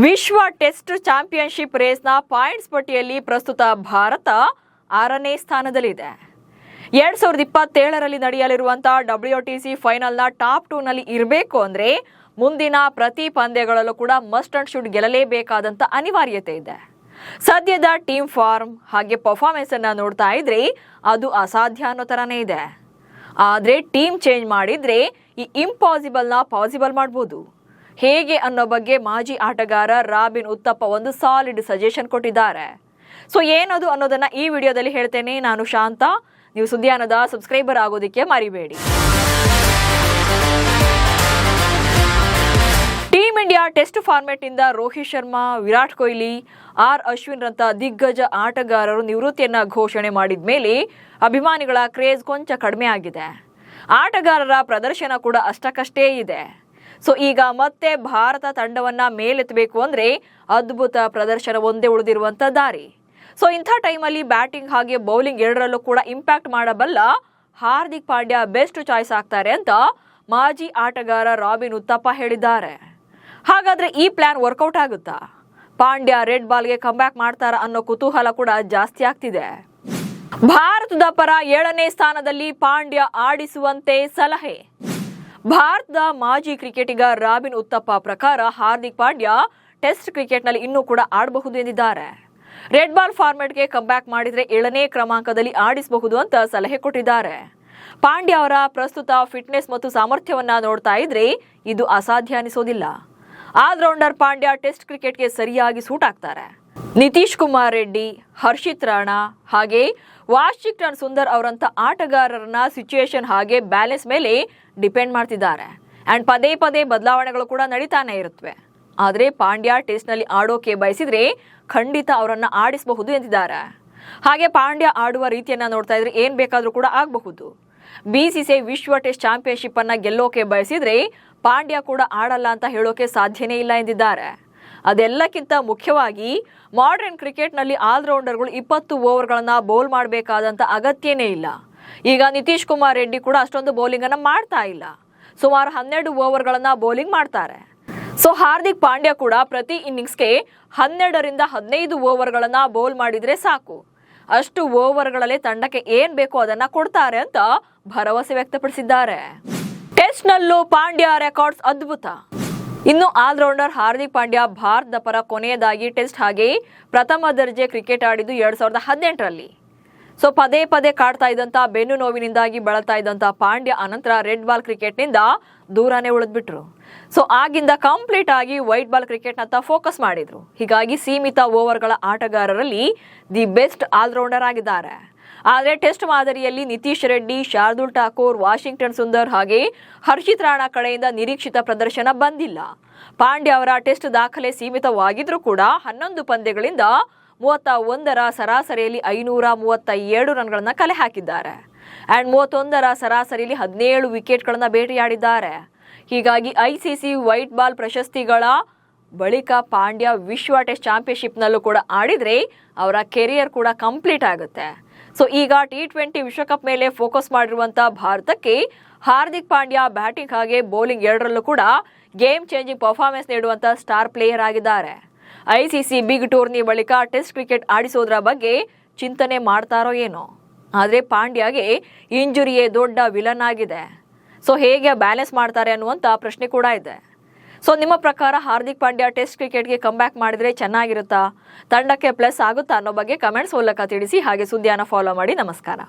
ವಿಶ್ವ test championship ರೇಸ್ನ points ಪಟ್ಟಿಯಲ್ಲಿ ಪ್ರಸ್ತುತ ಭಾರತ 6ನೇ ಸ್ಥಾನದಲ್ಲಿದೆ. 2027ರಲ್ಲಿ ನಡೆಯಲಿರುವಂತಹ WTC ಫೈನಲ್ನ ಟಾಪ್ 2ನಲ್ಲಿ ಇರಬೇಕು ಅಂದರೆ ಮುಂದಿನ ಪ್ರತಿ ಪಂದ್ಯಗಳಲ್ಲೂ ಕೂಡ ಮಸ್ಟ್ ಅಂಡ್ ಶುಡ್ ಗೆಲ್ಲಲೇಬೇಕಾದಂಥ ಅನಿವಾರ್ಯತೆ ಇದೆ. ಸದ್ಯದ ಟೀಮ್ ಫಾರ್ಮ್ ಹಾಗೆ ಪರ್ಫಾರ್ಮೆನ್ಸ್ ಅನ್ನು ನೋಡ್ತಾ ಇದ್ರೆ ಅದು ಅಸಾಧ್ಯ ಅನ್ನೋ ಥರನೇ ಇದೆ. ಆದರೆ ಟೀಮ್ ಚೇಂಜ್ ಮಾಡಿದರೆ ಈ ಇಂಪಾಸಿಬಲ್ನ ಪಾಸಿಬಲ್ ಮಾಡ್ಬೋದು. ಹೇಗೆ ಅನ್ನೋ ಬಗ್ಗೆ ಮಾಜಿ ಆಟಗಾರ ರಾಬಿನ್ ಉತ್ತಪ್ಪ ಒಂದು ಸಾಲಿಡ್ ಸಜೆಷನ್ ಕೊಟ್ಟಿದ್ದಾರೆ. ಸೊ ಏನದು ಅನ್ನೋದನ್ನ ಈ ವಿಡಿಯೋದಲ್ಲಿ ಹೇಳ್ತೇನೆ. ನಾನು ಶಾಂತ. ನೀವು ಸುದ್ದಿಯಾನದ ಸಬ್ಸ್ಕ್ರೈಬರ್ ಆಗೋದಕ್ಕೆ ಮರಿಬೇಡಿ. ಟೀಮ್ ಇಂಡಿಯಾ ಟೆಸ್ಟ್ ಫಾರ್ಮೆಟ್ ಇಂದ ರೋಹಿತ್ ಶರ್ಮಾ, ವಿರಾಟ್ ಕೊಹ್ಲಿ, ಅಶ್ವಿನ್ ರಂತ ದಿಗ್ಗಜ ಆಟಗಾರರು ನಿವೃತ್ತಿಯನ್ನ ಘೋಷಣೆ ಮಾಡಿದ ಮೇಲೆ ಅಭಿಮಾನಿಗಳ ಕ್ರೇಜ್ ಕೊಂಚ ಕಡಿಮೆ ಆಗಿದೆ. ಆಟಗಾರರ ಪ್ರದರ್ಶನ ಕೂಡ ಅಷ್ಟಕ್ಕಷ್ಟೇ ಇದೆ. ಸೊ ಈಗ ಮತ್ತೆ ಭಾರತ ತಂಡವನ್ನ ಮೇಲೆತ್ತಬೇಕು ಅಂದ್ರೆ ಅದ್ಭುತ ಪ್ರದರ್ಶನ ಒಂದೇ ಉಳಿದಿರುವಂತ ದಾರಿ. ಸೊ ಇಂಥ ಟೈಮಲ್ಲಿ ಬ್ಯಾಟಿಂಗ್ ಹಾಗೆ ಬೌಲಿಂಗ್ ಎರಡರಲ್ಲೂ ಕೂಡ ಇಂಪ್ಯಾಕ್ಟ್ ಮಾಡಬಲ್ಲ ಹಾರ್ದಿಕ್ ಪಾಂಡ್ಯ ಬೆಸ್ಟ್ ಚಾಯ್ಸ್ ಆಗ್ತಾರೆ ಅಂತ ಮಾಜಿ ಆಟಗಾರ ರಾಬಿನ್ ಉತ್ತಪ್ಪ ಹೇಳಿದ್ದಾರೆ. ಹಾಗಾದ್ರೆ ಈ ಪ್ಲಾನ್ ವರ್ಕೌಟ್ ಆಗುತ್ತಾ? ಪಾಂಡ್ಯ ರೆಡ್ ಬಾಲ್ಗೆ ಕಂಬ್ಯಾಕ್ ಮಾಡ್ತಾರಾ ಅನ್ನೋ ಕುತೂಹಲ ಕೂಡ ಜಾಸ್ತಿ ಆಗ್ತಿದೆ. ಭಾರತದ ಪರ 7ನೇ ಸ್ಥಾನದಲ್ಲಿ ಪಾಂಡ್ಯ ಆಡಿಸುವಂತೆ ಸಲಹೆ. ಭಾರತದ ಮಾಜಿ ಕ್ರಿಕೆಟಿಗ ರಾಬಿನ್ ಉತ್ತಪ್ಪ ಪ್ರಕಾರ ಹಾರ್ದಿಕ್ ಪಾಂಡ್ಯ ಟೆಸ್ಟ್ ಕ್ರಿಕೆಟ್ನಲ್ಲಿ ಇನ್ನೂ ಕೂಡ ಆಡಬಹುದು ಎಂದಿದ್ದಾರೆ. ರೆಡ್ ಬಾಲ್ ಫಾರ್ಮೆಟ್ಗೆ ಕಂಬ್ಯಾಕ್ ಮಾಡಿದ್ರೆ 7ನೇ ಕ್ರಮಾಂಕದಲ್ಲಿ ಆಡಿಸಬಹುದು ಅಂತ ಸಲಹೆ ಕೊಟ್ಟಿದ್ದಾರೆ. ಪಾಂಡ್ಯ ಅವರ ಪ್ರಸ್ತುತ ಫಿಟ್ನೆಸ್ ಮತ್ತು ಸಾಮರ್ಥ್ಯವನ್ನ ನೋಡ್ತಾ ಇದ್ರೆ ಇದು ಅಸಾಧ್ಯ ಅನಿಸೋದಿಲ್ಲ. ಆಲ್ರೌಂಡರ್ ಪಾಂಡ್ಯ ಟೆಸ್ಟ್ ಕ್ರಿಕೆಟ್ಗೆ ಸರಿಯಾಗಿ ಸೂಟ್ ಆಗ್ತಾರೆ. ನಿತೀಶ್ ಕುಮಾರ್ ರೆಡ್ಡಿ, ಹರ್ಷಿತ್ ರಾಣಾ ಹಾಗೆ ವಾಷಿಂಗ್ಟನ್ ಸುಂದರ್ ಅವರಂತ ಆಟಗಾರರನ್ನ ಸಿಚುಯೇಷನ್ ಹಾಗೆ ಬ್ಯಾಲೆನ್ಸ್ ಮೇಲೆ ಡಿಪೆಂಡ್ ಮಾಡ್ತಿದ್ದಾರೆ. ಅಂಡ್ ಪದೇ ಪದೇ ಬದಲಾವಣೆಗಳು ಕೂಡ ನಡೀತಾನೆ ಇರುತ್ತವೆ. ಆದರೆ ಪಾಂಡ್ಯ ಟೆಸ್ಟ್ನಲ್ಲಿ ಆಡೋಕೆ ಬಯಸಿದ್ರೆ ಖಂಡಿತ ಅವರನ್ನ ಆಡಿಸಬಹುದು ಎಂದಿದ್ದಾರೆ. ಹಾಗೆ ಪಾಂಡ್ಯ ಆಡುವ ರೀತಿಯನ್ನ ನೋಡ್ತಾ ಇದ್ರೆ ಏನ್ ಬೇಕಾದ್ರೂ ಕೂಡ ಆಗಬಹುದು. BCCI ವಿಶ್ವ ಟೆಸ್ಟ್ ಚಾಂಪಿಯನ್ಶಿಪ್ ಅನ್ನ ಗೆಲ್ಲೋಕೆ ಬಯಸಿದ್ರೆ ಪಾಂಡ್ಯ ಕೂಡ ಆಡಲ್ಲ ಅಂತ ಹೇಳೋಕೆ ಸಾಧ್ಯನೇ ಇಲ್ಲ ಎಂದಿದ್ದಾರೆ. ಅದೆಲ್ಲಕ್ಕಿಂತ ಮುಖ್ಯವಾಗಿ ಮಾಡರ್ನ್ ಕ್ರಿಕೆಟ್ನಲ್ಲಿ ಆಲ್ರೌಂಡರ್ಗಳು 20 ಓವರ್ಗಳನ್ನ ಬೌಲ್ ಮಾಡಬೇಕಾದಂಥ ಅಗತ್ಯನೇ ಇಲ್ಲ. ಈಗ ನಿತೀಶ್ ಕುಮಾರ್ ರೆಡ್ಡಿ ಕೂಡ ಅಷ್ಟೊಂದು ಬೌಲಿಂಗ್ ಅನ್ನ ಮಾಡ್ತಾ ಇಲ್ಲ. ಸುಮಾರು 12 ಓವರ್ಗಳನ್ನ ಬೌಲಿಂಗ್ ಮಾಡ್ತಾರೆ. ಸೊ ಹಾರ್ದಿಕ್ ಪಾಂಡ್ಯ ಕೂಡ ಪ್ರತಿ ಇನ್ನಿಂಗ್ಸ್ಗೆ 12ರಿಂದ 15 ಓವರ್ಗಳನ್ನ ಬೌಲ್ ಮಾಡಿದ್ರೆ ಸಾಕು. ಅಷ್ಟು ಓವರ್ಗಳಲ್ಲೇ ತಂಡಕ್ಕೆ ಏನ್ ಬೇಕೋ ಅದನ್ನ ಕೊಡ್ತಾರೆ ಅಂತ ಭರವಸೆ ವ್ಯಕ್ತಪಡಿಸಿದ್ದಾರೆ. ಟೆಸ್ಟ್ನಲ್ಲೂ ಪಾಂಡ್ಯ ರೆಕಾರ್ಡ್ಸ್ ಅದ್ಭುತ. ಇನ್ನು ಆಲ್ರೌಂಡರ್ ಹಾರ್ದಿಕ್ ಪಾಂಡ್ಯ ಭಾರತದ ಪರ ಕೊನೆಯದಾಗಿ ಟೆಸ್ಟ್ ಹಾಗೆ ಪ್ರಥಮ ದರ್ಜೆ ಕ್ರಿಕೆಟ್ ಆಡಿದ್ದು 2018ರಲ್ಲಿ. ಸೊ ಪದೇ ಪದೇ ಕಾಡ್ತಾ ಇದ್ದಂಥ ಬೆನ್ನು ನೋವಿನಿಂದಾಗಿ ಬಳಲ್ತಾ ಇದ್ದಂಥ ಪಾಂಡ್ಯ ಅನಂತರ ರೆಡ್ ಬಾಲ್ ಕ್ರಿಕೆಟ್ನಿಂದ ದೂರನೇ ಉಳಿದ್ಬಿಟ್ರು. ಸೊ ಆಗಿಂದ ಕಂಪ್ಲೀಟ್ ಆಗಿ ವೈಟ್ ಬಾಲ್ ಕ್ರಿಕೆಟ್ನತ್ತ ಫೋಕಸ್ ಮಾಡಿದ್ರು. ಹೀಗಾಗಿ ಸೀಮಿತ ಓವರ್ಗಳ ಆಟಗಾರರಲ್ಲಿ ದಿ ಬೆಸ್ಟ್ ಆಲ್ರೌಂಡರ್ ಆಗಿದ್ದಾರೆ. ಆದರೆ ಟೆಸ್ಟ್ ಮಾದರಿಯಲ್ಲಿ ನಿತೀಶ್ ರೆಡ್ಡಿ, ಶಾರ್ದೂಲ್ ಠಾಕೂರ್, ವಾಷಿಂಗ್ಟನ್ ಸುಂದರ್ ಹಾಗೆ ಹರ್ಷಿತ್ ರಾಣಾ ಕಡೆಯಿಂದ ನಿರೀಕ್ಷಿತ ಪ್ರದರ್ಶನ ಬಂದಿಲ್ಲ. ಪಾಂಡ್ಯ ಅವರ ಟೆಸ್ಟ್ ದಾಖಲೆ ಸೀಮಿತವಾಗಿದ್ರೂ ಕೂಡ 11 ಪಂದ್ಯಗಳಿಂದ 31ರ ಸರಾಸರಿಯಲ್ಲಿ 537 ರನ್ಗಳನ್ನ ಕಲೆ ಹಾಕಿದ್ದಾರೆ. ಅಂಡ್ 31ರ ಸರಾಸರಿಯಲ್ಲಿ 17 ವಿಕೆಟ್ಗಳನ್ನ ಬೇಟೆಯಾಡಿದ್ದಾರೆ. ಹೀಗಾಗಿ ICC ವೈಟ್ ಬಾಲ್ ಪ್ರಶಸ್ತಿಗಳ ಬಳಿಕ ಪಾಂಡ್ಯ ವಿಶ್ವ ಟೆಸ್ಟ್ ಚಾಂಪಿಯನ್ಶಿಪ್ನಲ್ಲೂ ಕೂಡ ಆಡಿದ್ರೆ ಅವರ ಕೆರಿಯರ್ ಕೂಡ ಕಂಪ್ಲೀಟ್ ಆಗುತ್ತೆ. ಸೊ ಈಗ T20 ವಿಶ್ವಕಪ್ ಮೇಲೆ ಫೋಕಸ್ ಮಾಡಿರುವಂಥ ಭಾರತಕ್ಕೆ ಹಾರ್ದಿಕ್ ಪಾಂಡ್ಯ ಬ್ಯಾಟಿಂಗ್ ಹಾಗೆ ಬೌಲಿಂಗ್ ಎರಡರಲ್ಲೂ ಕೂಡ ಗೇಮ್ ಚೇಂಜಿಂಗ್ ಪರ್ಫಾರ್ಮೆನ್ಸ್ ನೀಡುವಂಥ ಸ್ಟಾರ್ ಪ್ಲೇಯರ್ ಆಗಿದ್ದಾರೆ. ICC ಬಿಗ್ ಟೂರ್ನಿ ಬಳಿಕ ಟೆಸ್ಟ್ ಕ್ರಿಕೆಟ್ ಆಡಿಸೋದ್ರ ಬಗ್ಗೆ ಚಿಂತನೆ ಮಾಡ್ತಾರೋ ಏನೋ. ಆದರೆ ಪಾಂಡ್ಯಗೆ ಇಂಜುರಿಯೇ ದೊಡ್ಡ ವಿಲನ್ ಆಗಿದೆ. ಸೊ ಹೇಗೆ ಬ್ಯಾಲೆನ್ಸ್ ಮಾಡ್ತಾರೆ ಅನ್ನುವಂಥ ಪ್ರಶ್ನೆ ಕೂಡ ಇದೆ. ಸೊ ನಿಮ್ಮ ಪ್ರಕಾರ ಹಾರ್ದಿಕ್ ಪಾಂಡ್ಯ ಟೆಸ್ಟ್ ಕ್ರಿಕೆಟ್ಗೆ ಕಂಬ್ಯಾಕ್ ಮಾಡಿದ್ರೆ ಚೆನ್ನಾಗಿರುತ್ತಾ? ತಂಡಕ್ಕೆ ಪ್ಲಸ್ ಆಗುತ್ತಾ ಅನ್ನೋ ಬಗ್ಗೆ ಕಮೆಂಟ್ಸ್ ಮೂಲಕ ತಿಳಿಸಿ. ಹಾಗೆ ಸುದ್ದಿಯನ್ನು ಫಾಲೋ ಮಾಡಿ. ನಮಸ್ಕಾರ.